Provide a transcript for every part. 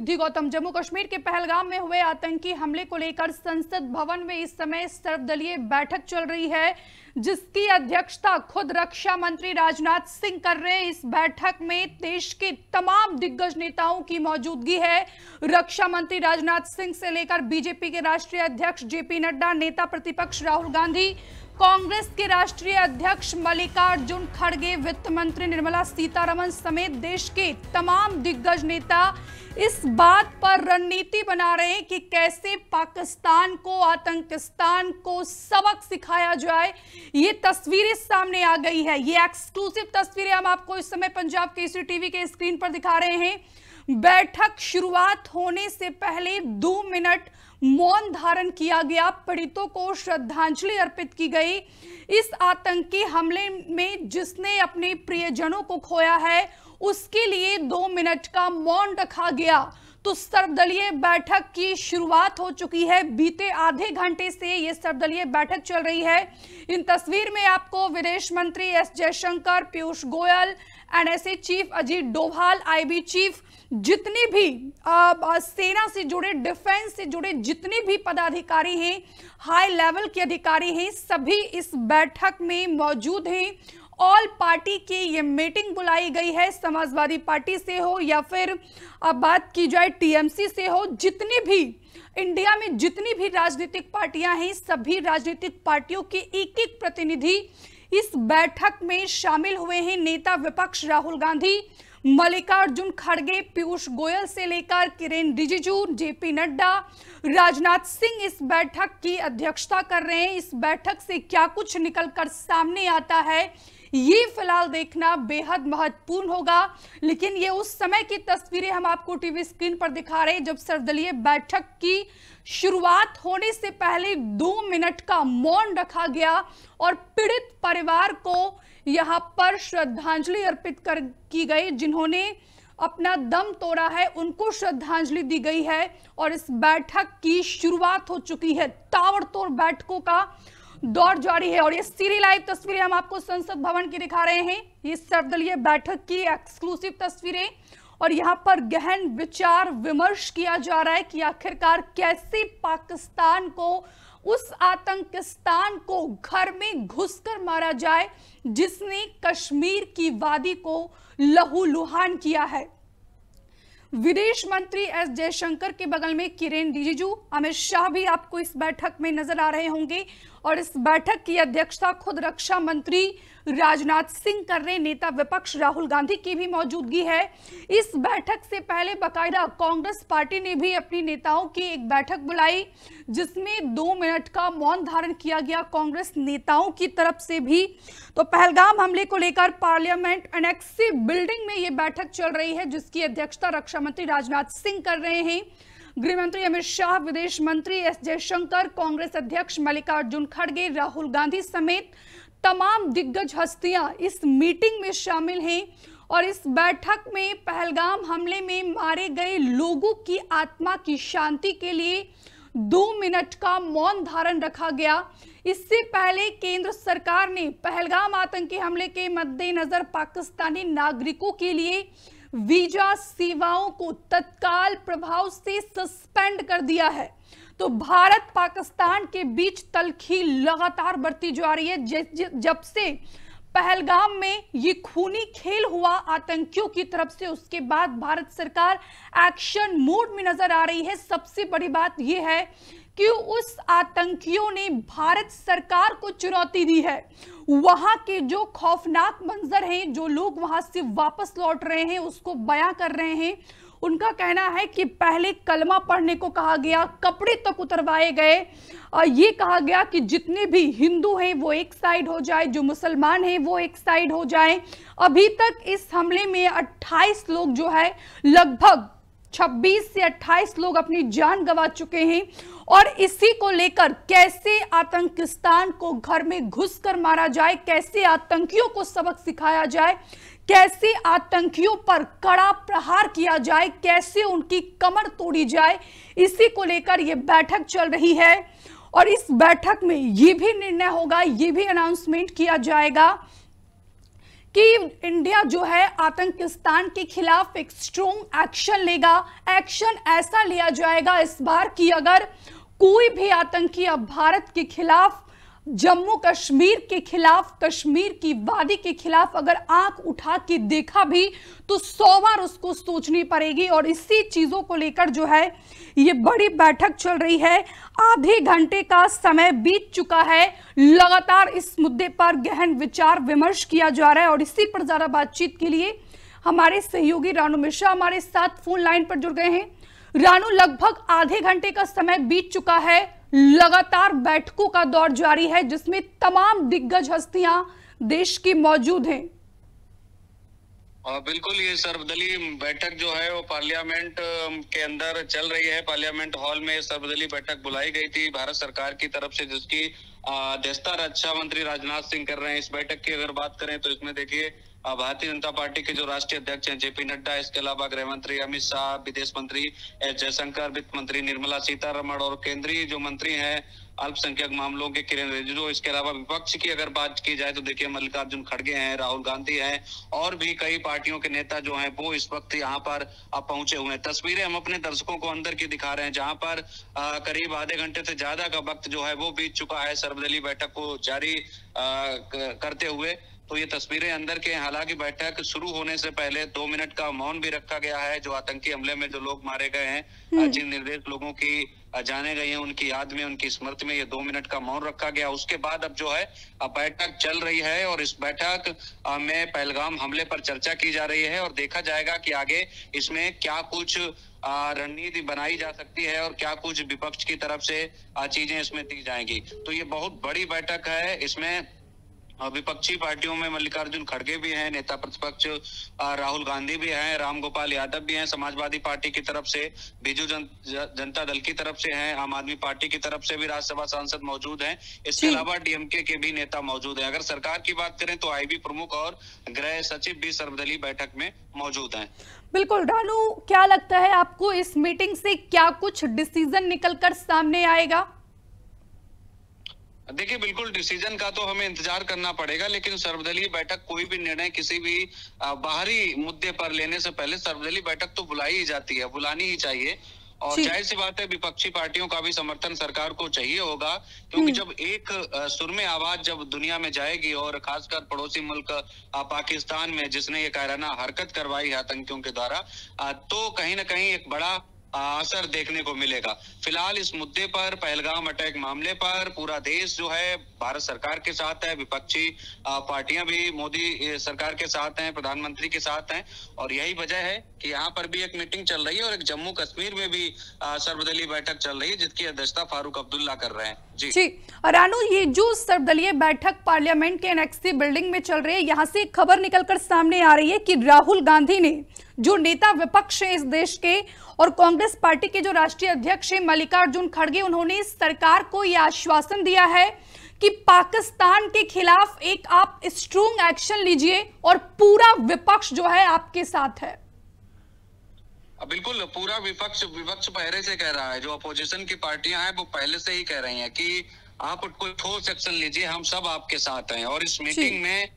जी गौतम, जम्मू कश्मीर के पहलगाम में हुए आतंकी हमले को लेकर संसद भवन में इस समय सर्वदलीय बैठक चल रही है, जिसकी अध्यक्षता खुद रक्षा मंत्री राजनाथ सिंह कर रहे हैं। इस बैठक में देश के तमाम दिग्गज नेताओं की मौजूदगी है। रक्षा मंत्री राजनाथ सिंह से लेकर बीजेपी के राष्ट्रीय अध्यक्ष जेपी नड्डा, नेता प्रतिपक्ष राहुल गांधी, कांग्रेस के राष्ट्रीय अध्यक्ष मल्लिकार्जुन खड़गे, वित्त मंत्री निर्मला सीतारमण समेत देश के तमाम दिग्गज नेता इस बात पर रणनीति बना रहे हैं कि कैसे पाकिस्तान को, आतंकिस्तान को सबक सिखाया जाए। ये तस्वीरें सामने आ गई है। ये एक्सक्लूसिव तस्वीरें हम आपको इस समय पंजाब केसरी टीवी के स्क्रीन पर दिखा रहे हैं। बैठक शुरुआत होने से पहले 2 मिनट मौन धारण किया गया, पीड़ितों को श्रद्धांजलि अर्पित की गई। इस आतंकी हमले में जिसने अपने प्रियजनों को खोया है उसके लिए 2 मिनट का मौन रखा गया। तो सर्वदलीय बैठक की शुरुआत हो चुकी है। बीते आधे घंटे से ये सर्वदलीय बैठक चल रही है। इन तस्वीर में आपको विदेश मंत्री S Jaishankar, Piyush Goyal, NSA chief Ajit Doval, IB chief, जितने भी सेना से जुड़े, डिफेंस से जुड़े जितने भी पदाधिकारी हैं, हाई लेवल के अधिकारी हैं, सभी इस बैठक में मौजूद हैं। ऑल पार्टी की ये मीटिंग बुलाई गई है। समाजवादी पार्टी से हो या फिर अब बात की जाए टीएमसी से हो, जितनी भी इंडिया में जितनी भी राजनीतिक पार्टियां हैं, सभी राजनीतिक पार्टियों के एक एक प्रतिनिधि इस बैठक में शामिल हुए हैं। नेता विपक्ष राहुल गांधी, मल्लिकार्जुन खड़गे, पीयूष गोयल से लेकर किरेन रिजिजू, जेपी नड्डा, राजनाथ सिंह इस बैठक की अध्यक्षता कर रहे हैं। इस बैठक से क्या कुछ निकलकर सामने आता है, ये फिलहाल देखना बेहद महत्वपूर्ण होगा। लेकिन ये उस समय की तस्वीरें हम आपको टीवी स्क्रीन पर दिखा रहे हैं जब सर्वदलीय बैठक की शुरुआत होने से पहले 2 मिनट का मौन रखा गया और पीड़ित परिवार को यहां पर श्रद्धांजलि अर्पित की गई। जिन्होंने अपना दम तोड़ा है उनको श्रद्धांजलि दी गई है और इस बैठक की शुरुआत हो चुकी है। ताबड़तोड़ बैठकों का दौर जारी है और ये सीरी लाइव तस्वीरें हम आपको संसद भवन की दिखा रहे हैं। ये सर्वदलीय बैठक की एक्सक्लूसिव तस्वीरें और यहाँ पर गहन विचार विमर्श किया जा रहा है कि आखिरकार कैसे पाकिस्तान को, उस आतंकिस्तान को घर में घुसकर मारा जाए जिसने कश्मीर की वादी को लहूलुहान किया है। विदेश मंत्री एस जयशंकर के बगल में किरेन रिजिजू, अमित शाह भी आपको इस बैठक में नजर आ रहे होंगे और इस बैठक की अध्यक्षता खुद रक्षा मंत्री राजनाथ सिंह कर रहे। नेता विपक्ष राहुल गांधी की भी मौजूदगी है। इस बैठक से पहले बाकायदा कांग्रेस पार्टी ने भी अपनी नेताओं की एक बैठक बुलाई जिसमें 2 मिनट का मौन धारण किया गया कांग्रेस नेताओं की तरफ से भी। तो पहलगाम हमले को लेकर पार्लियामेंट एनेक्स बिल्डिंग में ये बैठक चल रही है जिसकी अध्यक्षता रक्षा मंत्री राजनाथ सिंह कर रहे हैं। गृह मंत्री अमित शाह, विदेश मंत्री एस जयशंकर, कांग्रेस अध्यक्ष मल्लिकार्जुन खड़गे, राहुल गांधी समेत तमाम दिग्गज हस्तियां इस मीटिंग में शामिल हैं और इस बैठक में पहलगाम हमले में मारे गए लोगों की आत्मा की शांति के लिए 2 मिनट का मौन धारण रखा गया। इससे पहले केंद्र सरकार ने पहलगाम आतंकी हमले के मद्देनजर पाकिस्तानी नागरिकों के लिए वीजा सेवाओं को तत्काल प्रभाव से सस्पेंड कर दिया है। तो भारत पाकिस्तान के बीच तल्खी लगातार बढ़ती जा रही है। जब से पहलगाम में ये खूनी खेल हुआ आतंकियों की तरफ से, उसके बाद भारत सरकार एक्शन मोड में नजर आ रही है। सबसे बड़ी बात यह है कि उस आतंकियों ने भारत सरकार को चुनौती दी है। वहां के जो खौफनाक मंजर हैं, जो लोग वहां से वापस लौट रहे हैं उसको बयां कर रहे हैं। उनका कहना है कि पहले कलमा पढ़ने को कहा गया, कपड़े तक उतरवाए गए और ये कहा गया कि जितने भी हिंदू हैं वो एक साइड हो जाए, जो मुसलमान हैं वो एक साइड हो जाए। अभी तक इस हमले में 28 लोग जो है, लगभग 26 से 28 लोग अपनी जान गंवा चुके हैं और इसी को लेकर कैसे आतंकिस्तान को घर में घुसकर मारा जाए, कैसे आतंकियों को सबक सिखाया जाए, कैसे आतंकियों पर कड़ा प्रहार किया जाए, कैसे उनकी कमर तोड़ी जाए, इसी को लेकर यह बैठक चल रही है। और इस बैठक में यह भी निर्णय होगा, यह भी अनाउंसमेंट किया जाएगा कि इंडिया जो है आतंकिस्तान के खिलाफ एक स्ट्रॉन्ग एक्शन लेगा। एक्शन ऐसा लिया जाएगा इस बार कि अगर कोई भी आतंकी अब भारत के खिलाफ, जम्मू कश्मीर के खिलाफ, कश्मीर की वादी के खिलाफ अगर आंख उठा के देखा भी तो 100 बार उसको सोचनी पड़ेगी। और इसी चीजों को लेकर जो है ये बड़ी बैठक चल रही है। आधे घंटे का समय बीत चुका है, लगातार इस मुद्दे पर गहन विचार विमर्श किया जा रहा है। और इसी पर ज्यादा बातचीत के लिए हमारे सहयोगी रानू मिश्रा हमारे साथ फोन लाइन पर जुड़ गए हैं। रानू, लगभग आधे घंटे का समय बीत चुका है, लगातार बैठकों का दौर जारी है जिसमें तमाम दिग्गज हस्तियां देश की मौजूद हैं। बिल्कुल, ये सर्वदलीय बैठक जो है वो पार्लियामेंट के अंदर चल रही है। पार्लियामेंट हॉल में सर्वदलीय बैठक बुलाई गई थी भारत सरकार की तरफ से, जिसकी अध्यक्षता रक्षा मंत्री राजनाथ सिंह कर रहे हैं। इस बैठक की अगर बात करें तो इसमें देखिए भारतीय जनता पार्टी के जो राष्ट्रीय अध्यक्ष हैं जेपी नड्डा, इसके अलावा गृह मंत्री अमित शाह, विदेश मंत्री एस जयशंकर, वित्त मंत्री निर्मला सीतारमण और केंद्रीय जो मंत्री हैं अल्पसंख्यक मामलों के किरेन रिजिजू। इसके अलावा विपक्ष की अगर बात की जाए तो देखिए मल्लिकार्जुन खड़गे हैं, राहुल गांधी हैं और भी कई पार्टियों के नेता जो हैं वो इस वक्त यहाँ पर पहुंचे हुए हैं। तस्वीरें हम अपने दर्शकों को अंदर की दिखा रहे हैं, जहां पर करीब आधे घंटे से ज्यादा का वक्त जो है वो बीत चुका है सर्वदलीय बैठक को जारी करते हुए। तो ये तस्वीरें अंदर के, हालांकि बैठक शुरू होने से पहले 2 मिनट का मौन भी रखा गया है। जो आतंकी हमले में जो लोग मारे गए हैं, जिन निर्दोष लोगों की जाने गई हैं, उनकी याद में, उनकी स्मृति में ये 2 मिनट का मौन रखा गया। उसके बाद अब जो है बैठक चल रही है और इस बैठक में पहलगाम हमले पर चर्चा की जा रही है और देखा जाएगा कि आगे इसमें क्या कुछ रणनीति बनाई जा सकती है और क्या कुछ विपक्ष की तरफ से चीजें इसमें दी जाएंगी। तो ये बहुत बड़ी बैठक है। इसमें विपक्षी पार्टियों में मल्लिकार्जुन खड़गे भी हैं, नेता प्रतिपक्ष राहुल गांधी भी हैं, रामगोपाल यादव भी हैं समाजवादी पार्टी की तरफ से, बीजू जनता दल की तरफ से हैं, आम आदमी पार्टी की तरफ से भी राज्यसभा सांसद मौजूद हैं। इसके अलावा डीएमके के भी नेता मौजूद हैं। अगर सरकार की बात करें तो आईबी प्रमुख और गृह सचिव भी सर्वदलीय बैठक में मौजूद हैं। बिल्कुल रानू, क्या लगता है आपको इस मीटिंग से क्या कुछ डिसीजन निकलकर सामने आएगा? देखिए, बिल्कुल डिसीजन का तो हमें इंतजार करना पड़ेगा, लेकिन सर्वदलीय बैठक कोई भी निर्णय किसी भी बाहरी मुद्दे पर लेने से पहले सर्वदलीय बैठक तो बुलाई ही जाती है, बुलानी ही चाहिए। और जाहिर सी बात है विपक्षी पार्टियों का भी समर्थन सरकार को चाहिए होगा, क्योंकि जब एक सुर में आवाज जब दुनिया में जाएगी और खासकर पड़ोसी मुल्क पाकिस्तान में जिसने ये कायराना हरकत करवाई है आतंकियों के द्वारा, तो कहीं ना कहीं एक बड़ा असर देखने को मिलेगा। फिलहाल इस मुद्दे पर, पहलगाम अटैक मामले पर पूरा देश जो है भारत सरकार के साथ है, विपक्षी पार्टियां भी मोदी सरकार के साथ हैं, प्रधानमंत्री के साथ हैं और यही वजह है कि यहाँ पर भी एक मीटिंग चल रही है और एक जम्मू कश्मीर में भी सर्वदलीय बैठक चल रही है जिसकी अध्यक्षता फारूक अब्दुल्ला कर रहे हैं। जी रानू, ये जो सर्वदलीय बैठक पार्लियामेंट के एनेक्सी बिल्डिंग में चल रही है, यहाँ से एक खबर निकलकर सामने आ रही है कि राहुल गांधी ने, जो नेता विपक्ष है इस देश के, और कांग्रेस पार्टी के जो राष्ट्रीय अध्यक्ष है मल्लिकार्जुन खड़गे, उन्होंने सरकार को यह आश्वासन दिया है कि पाकिस्तान के खिलाफ एक आप स्ट्रॉन्ग एक्शन लीजिए और पूरा विपक्ष जो है आपके साथ है। बिल्कुल, पूरा विपक्ष पहले से कह रहा है। जो अपोजिशन की पार्टियां हैं वो पहले से ही कह रही हैं कि आप कोई ठोस एक्शन लीजिए, हम सब आपके साथ हैं। और इस मीटिंग में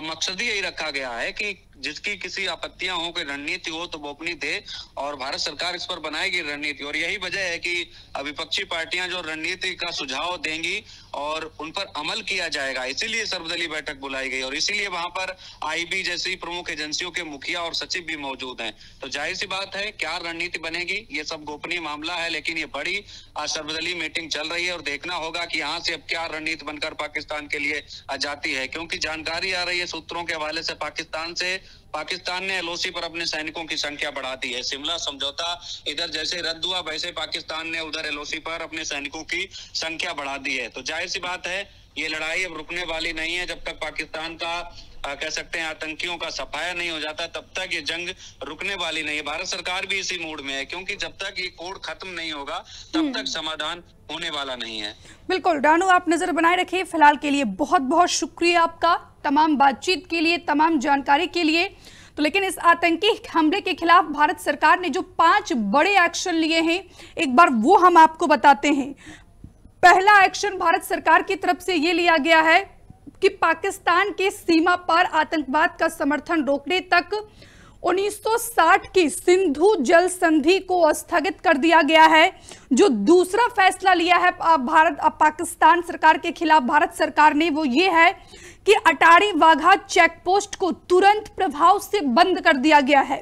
मकसद ही यही रखा गया है कि जिसकी किसी आपत्तियां हो, कोई रणनीति हो तो वो अपनी दे और भारत सरकार इस पर बनाएगी रणनीति। और यही वजह है कि विपक्षी पार्टियां जो रणनीति का सुझाव देंगी और उन पर अमल किया जाएगा, इसीलिए सर्वदलीय बैठक बुलाई गई और इसीलिए वहां पर आईबी जैसी प्रमुख एजेंसियों के मुखिया और सचिव भी मौजूद हैं। तो जाहिर सी बात है क्या रणनीति बनेगी ये सब गोपनीय मामला है, लेकिन ये बड़ी सर्वदलीय मीटिंग चल रही है और देखना होगा कि यहाँ से अब क्या रणनीति बनकर पाकिस्तान के लिए जाती है। क्योंकि जानकारी आ रही है सूत्रों के हवाले से पाकिस्तान ने एलओसी पर अपने सैनिकों की संख्या बढ़ा दी है। शिमला समझौता इधर जैसे रद्द हुआ, वैसे पाकिस्तान ने उधर एलओसी पर अपने सैनिकों की संख्या बढ़ा दी है। तो जाहिर सी बात है ये लड़ाई अब रुकने वाली नहीं है। जब तक पाकिस्तान का कह सकते हैं आतंकियों का सफाया नहीं हो जाता, तब तक ये जंग रुकने वाली नहीं है। भारत सरकार भी इसी मूड में है, क्योंकि जब तक ये कोड खत्म नहीं होगा तब तक समाधान होने वाला नहीं है। बिल्कुल रानू, आप नजर बनाए रखिए। फिलहाल के लिए बहुत बहुत शुक्रिया आपका, तमाम बातचीत के लिए, तमाम जानकारी के लिए। तो लेकिन इस आतंकी हमले के खिलाफ भारत सरकार ने जो 5 बड़े एक्शन लिए हैं, एक बार वो हम आपको बताते हैं। पहला एक्शन भारत सरकार की तरफ से ये लिया गया है कि पाकिस्तान की सीमा पर आतंकवाद का समर्थन रोकने तक 1960 की सिंधु जल संधि को स्थगित कर दिया गया है। जो दूसरा फैसला लिया है पाकिस्तान सरकार के खिलाफ भारत सरकार ने, वो ये है कि अटारी वाघा चेक पोस्ट को तुरंत प्रभाव से बंद कर दिया गया है।